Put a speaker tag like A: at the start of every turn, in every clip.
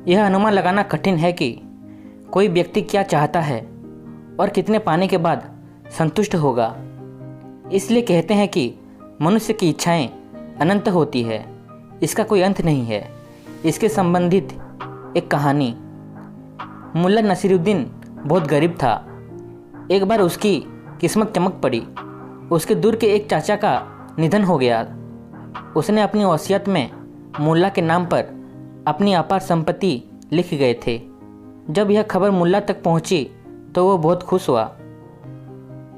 A: यह अनुमान लगाना कठिन है कि कोई व्यक्ति क्या चाहता है और कितने पाने के बाद संतुष्ट होगा। इसलिए कहते हैं कि मनुष्य की इच्छाएं अनंत होती है, इसका कोई अंत नहीं है। इसके संबंधित एक कहानी। मुल्ला नसीरुद्दीन बहुत गरीब था। एक बार उसकी किस्मत चमक पड़ी। उसके दूर के एक चाचा का निधन हो गया। उसने अपनी वसीयत में मुल्ला के नाम पर अपनी अपार संपत्ति लिख गए थे। जब यह खबर मुल्ला तक पहुंची तो वो बहुत खुश हुआ।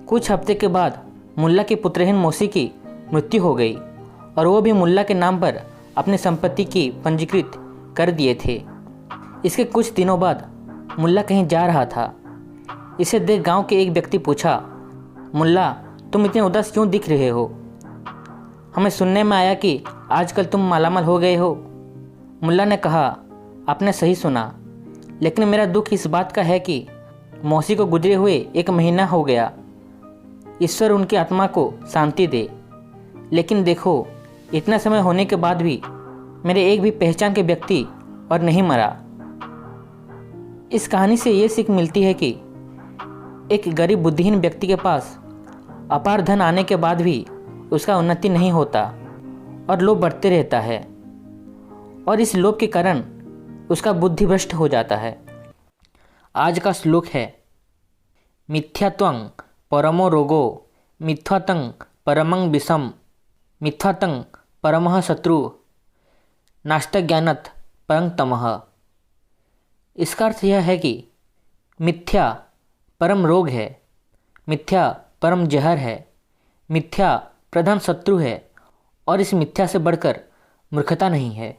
A: कुछ हफ्ते के बाद मुल्ला की पुत्रहीन मौसी की मृत्यु हो गई और वो भी मुल्ला के नाम पर अपनी संपत्ति की पंजीकृत कर दिए थे। इसके कुछ दिनों बाद मुल्ला कहीं जा रहा था। इसे देख गांव के एक व्यक्ति पूछा, मुल्ला तुम इतने उदास क्यों दिख रहे हो? हमें सुनने में आया कि आजकल तुम मालामाल हो गए हो। मुल्ला ने कहा, आपने सही सुना, लेकिन मेरा दुख इस बात का है कि मौसी को गुजरे हुए 1 महीना हो गया। ईश्वर उनकी आत्मा को शांति दे। लेकिन देखो, इतना समय होने के बाद भी मेरे एक भी पहचान के व्यक्ति और नहीं मरा। इस कहानी से ये सीख मिलती है कि एक गरीब बुद्धिहीन व्यक्ति के पास अपार धन आने के बाद भी उसका उन्नति नहीं होता और लोभ बढ़ते रहता है, और इस लोभ के कारण उसका बुद्धि भ्रष्ट हो जाता है। आज का श्लोक है, मिथ्यात्वं परमो रोगो मिथ्यातं परमं विषम मिथ्यातं परमः शत्रु नाष्टज्ञानत परं तमः। इसका अर्थ यह है कि मिथ्या परम रोग है, मिथ्या परम जहर है, मिथ्या प्रधान शत्रु है और इस मिथ्या से बढ़कर मूर्खता नहीं है।